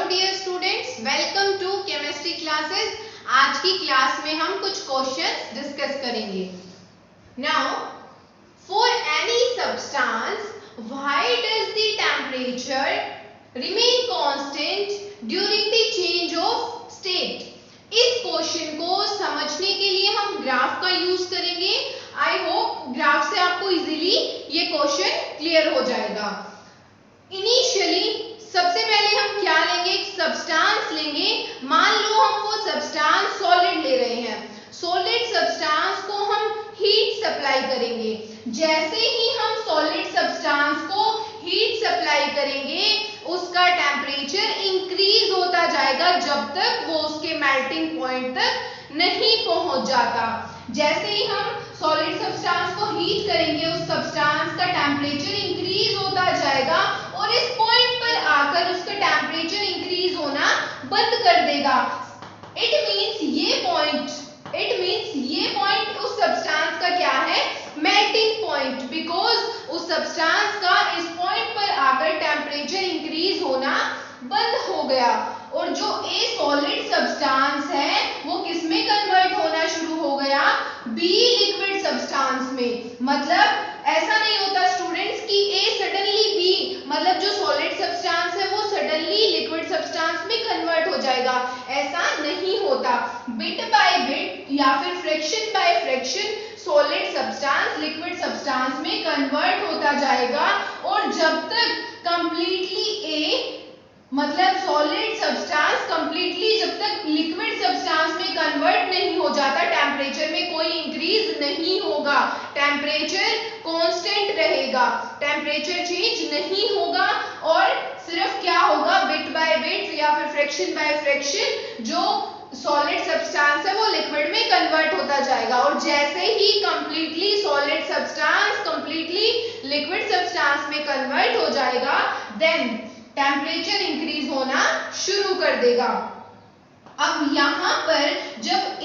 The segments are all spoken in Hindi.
Dear students, welcome to chemistry classes. आज की क्लास में हम कुछ क्वेश्चंस डिस्कस करेंगे। Now for any substance why does the temperature remain constant during the change of state. इस क्वेश्चन को समझने के लिए हम ग्राफ का यूज करेंगे। आई होप ग्राफ से आपको इजीली ये क्वेश्चन क्लियर हो जाएगा। इनिशियली सबसे पहले हम क्या लेंगे, एक सब्सटेंस लेंगे। मान लो हम वो सब्सटेंस सॉलिड ले रहे हैं। सॉलिड सब्सटेंस को हम हीट सप्लाई करेंगे। जैसे ही हम सॉलिड सब्सटेंस को हीट सप्लाई करेंगे उसका टेम्परेचर इंक्रीज होता जाएगा जब तक वो उसके मेल्टिंग पॉइंट तक नहीं पहुंच जाता। जैसे ही हम सॉलिड सब्सटेंस को हीट करेंगे उस सब्सटेंस का टेम्परेचर इंक्रीज होता जाएगा और इस पॉइंट पर आकर उसका टेम्परेचर इंक्रीज होना बंद कर देगा। इट मींस ये पॉइंट उस सब्सटेंस का क्या है, मेल्टिंग पॉइंट। बिकॉज उस सब्सटेंस का इस पॉइंट पर आकर टेम्परेचर इंक्रीज होना बंद हो गया और जो ए सॉलिड सब्सटेंस है वो किस में कन्वर्ट होना शुरू हो गया, बी लिक्विड सब्सटेंस में। मतलब ऐसा नहीं होता स्टूडेंट्स कि ए सडनली बी, मतलब जो सॉलिड सब्सटेंस है वो सडनली लिक्विड सब्सटेंस में कन्वर्ट हो जाएगा, ऐसा नहीं होता। बिट बाय बिट या फिर fraction by fraction solid substance liquid substance में कन्वर्ट होता जाएगा और जब तक कंप्लीटली ए मतलब सॉलिड सब्सटेंस कंप्लीटली जब तक लिक्विड सब्सटेंस में कन्वर्ट नहीं हो जाता टेम्परेचर में कोई इंक्रीज नहीं होगा, टेम्परेचर कांस्टेंट रहेगा, टेम्परेचर चेंज नहीं होगा और सिर्फ क्या होगा, बिट बाय बिट या फिर फ्रैक्शन बाय फ्रैक्शन जो सॉलिड सब्सटेंस है वो लिक्विड में कन्वर्ट होता जाएगा। और जैसे ही completely solid substance completely liquid substance में कन्वर्ट हो जाएगा देन टेम्परेचर इंक्रीज होना शुरू कर देगा। अब यहाँ पर जब A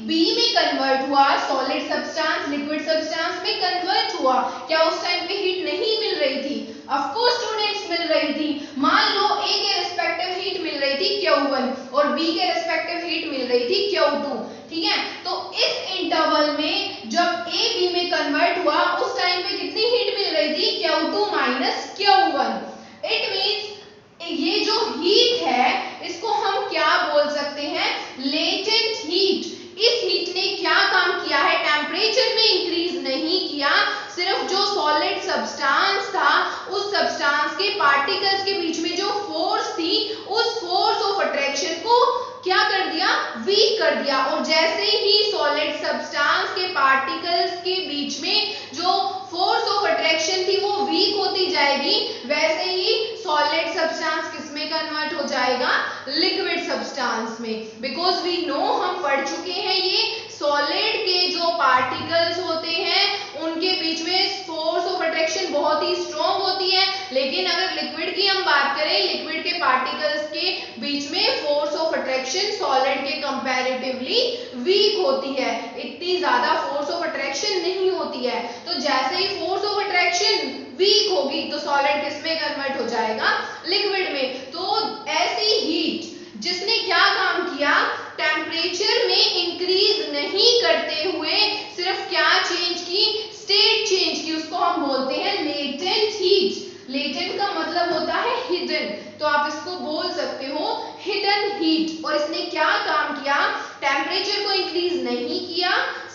B में कन्वर्ट हुआ, सॉलिड सब्सटेंस लिक्विड सब्सटेंस में कन्वर्ट हुआ, क्या उस टाइम पे हीट नहीं मिल रही थी? ऑफ कोर्स स्टूडेंट्स मिल रही थी। मान लो A के रिस्पेक्टिव हीट मिल रही थी Q1 और B के रिस्पेक्टिव हीट मिल रही थी Q2, ठीक है। तो इस इंटरवल में जब A B में कन्वर्ट हुआ उस टाइम पे कितनी हीट मिल रही थी, Q2 minus Q1। It means ये जो हीट है इसको हम क्या बोल सकते हैं, लेटेंट हीट। इस हीट ने क्या काम किया है, टेम्परेचर में इंक्रीज नहीं किया, सिर्फ जो सॉलिड सब्सटेंस था उस सब्सटेंस के पार्टिकल्स के बीच में जो फोर्स थी उस फोर्स ऑफ अट्रैक्शन को क्या कर दिया, वीक कर दिया। और जैसे ही सॉलिड सब्सटेंस के पार्टिकल्स के बीच में जो फोर्स ऑफ अट्रैक्शन थी वो वीक होती जाएगी, वैसे ही सॉलिड सब्सटेंस किस में कन्वर्ट हो जाएगा, लिक्विड सब्सटेंस में। बिकॉज वी नो, हम पढ़ चुके हैं ये सॉलिड के जो पार्टिकल्स होते हैं उनके बीच में फोर्स ऑफ अट्रैक्शन बहुत ही स्ट्रॉन्ग होती है, लेकिन अगर लिक्विड की हम बात करें, लिक्विड के पार्टिकल्स के बीच में फोर्स ऑफ अट्रैक्शन सॉलिड के कंपैरेटिवली वीक होती है, इतनी ज्यादा फोर्स ऑफ अट्रैक्शन नहीं होती है। तो जैसे ही फोर्स ऑफ अट्रैक्शन वीक होगी तो सॉलिड किस में कन्वर्ट हो जाएगा, लिक्विड में। तो ऐसी हीट जिसने क्या काम किया, टेम्परेचर में इंक्रीज नहीं करते हुए सिर्फ क्या चेंज की, स्टेट चेंज की, उसको हम बोलते हैं लेटेंट हीट। लेटेंट का मतलब होता है हिडन, तो आप इसको बोल सकते हो हिडन हीट। और इसने क्या काम किया, टेम्परेचर को इंक्रीज नहीं किया,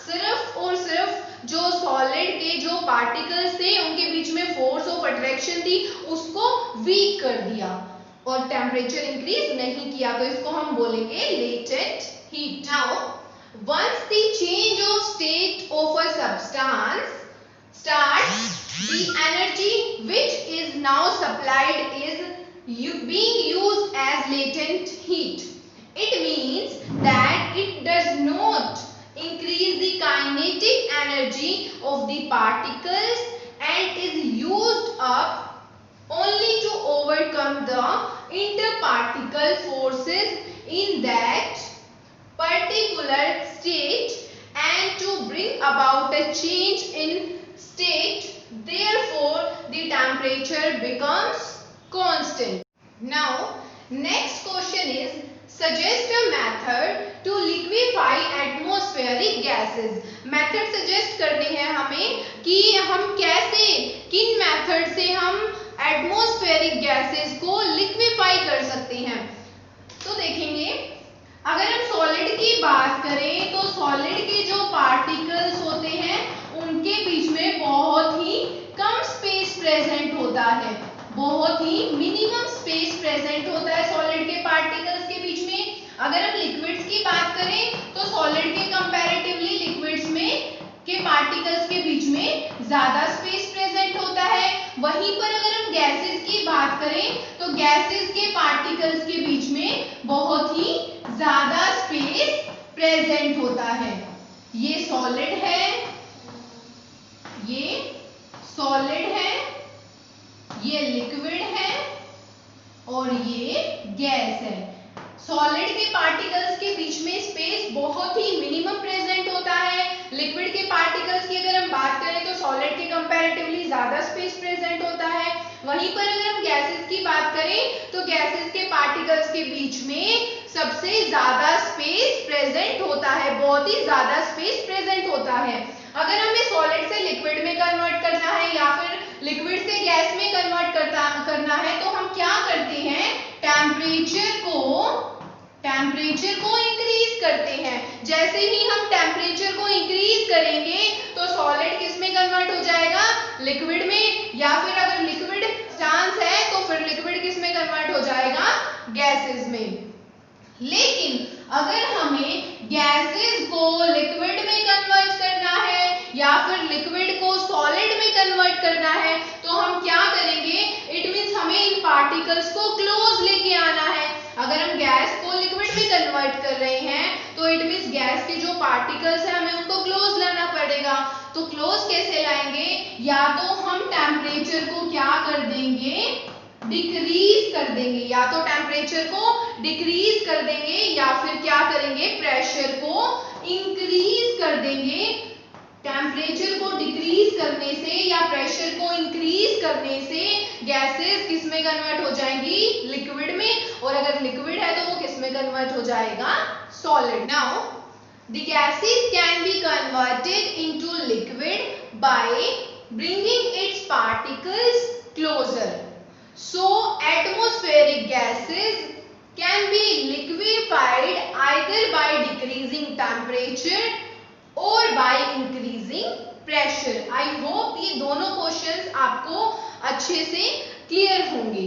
सिर्फ और सिर्फ जो सॉलिड के जो पार्टिकल्स थे उनके बीच में फोर्स ऑफ अट्रैक्शन थी उसको वीक कर दिया और टेम्परेचर इंक्रीज नहीं किया, तो इसको हम बोलेंगे latent heat. Now once the change of state of a substance starts, the energy which is now supplied is being used as latent heat. It means that it does not increase the kinetic energy of the particles and is used up only to overcome the interparticle forces in that particular state and to bring about a change in state. Therefore the temperature becomes constant. Now next suggest a method to liquefy atmospheric gases. Method suggest करने हैं हमें कि हम कैसे, किन मेथड से हम एटमॉस्फेरिक गैसेस को लिक्विफाई कर सकते हैं। तो देखेंगे, अगर हम सॉलिड की बात करें तो सॉलिड के जो पार्टिकल्स होते हैं उनके बीच में बहुत ही कम स्पेस प्रेजेंट होता है, बहुत ही मिनिमम स्पेस प्रेजेंट होता है सॉलिड के पार्टिकल्स के बीच में। अगर हम लिक्विड्स की बात करें तो सॉलिड के कंपैरेटिवली लिक्विड्स में के पार्टिकल्स के बीच में ज्यादा स्पेस प्रेजेंट होता है। वहीं पर अगर हम गैसेस की बात करें तो गैसेस के पार्टिकल्स के बीच में बहुत ही ज्यादा स्पेस प्रेजेंट होता है। ये सॉलिड है, ये सॉलिड है, ये लिक्विड है और ये गैस है। सॉलिड के पार्टिकल्स के बीच में स्पेस बहुत ही मिनिमम प्रेजेंट होता है। लिक्विड के पार्टिकल्स की अगर हम बात करें तो सॉलिड के कंपैरेटिवली ज्यादा स्पेस प्रेजेंट होता है। वहीं पर अगर हम गैसेस की बात करें तो गैसेस के पार्टिकल्स के बीच में सबसे ज्यादा स्पेस प्रेजेंट होता है, बहुत ही ज्यादा स्पेस प्रेजेंट होता है। अगर हमें सॉलिड से लिक्विड में कन्वर्ट करना है या फिर लिक्विड से गैस में कन्वर्ट करना है तो हम क्या करते हैं, टेम्परेचर को इंक्रीज करते हैं। जैसे ही हम टेम्परेचर को इंक्रीज करेंगे तो सॉलिड किस में कन्वर्ट हो जाएगा, लिक्विड में, या फिर अगर लिक्विड सब्सटेंस है तो फिर लिक्विड किस में कन्वर्ट हो जाएगा, गैसेस में। लेकिन अगर हमें गैसेस को लिक्विड में कन्वर्ट करना है या फिर लिक्विड को सॉलिड में कन्वर्ट करना है तो हम क्या करेंगे, इट मींस हमें इन पार्टिकल्स को क्लोज लेके आना है। अगर हम गैस को लिक्विड में कन्वर्ट कर रहे हैं तो इट मींस गैस के जो पार्टिकल्स हैं हमें उनको क्लोज लाना पड़ेगा। तो क्लोज कैसे लाएंगे, या तो हम टेम्परेचर को क्या कर देंगे, डिक्रीज कर देंगे, या तो टेम्परेचर को डिक्रीज कर देंगे या फिर क्या करेंगे, प्रेशर को इंक्रीज कर देंगे। टेम्परेचर को डिक्रीज करने से या प्रेशर को इंक्रीज करने से गैसेस किस में कन्वर्ट हो जाएंगी, लिक्विड में, और अगर लिक्विड है तो वो किस में कन्वर्ट हो जाएगा, solid. Now the gases can be converted into liquid by bringing its particles closer. So atmospheric gases can be liquefied either by decreasing temperature or by increasing pressure. I hope ये दोनों क्वेश्चंस आपको अच्छे से क्लियर होंगे।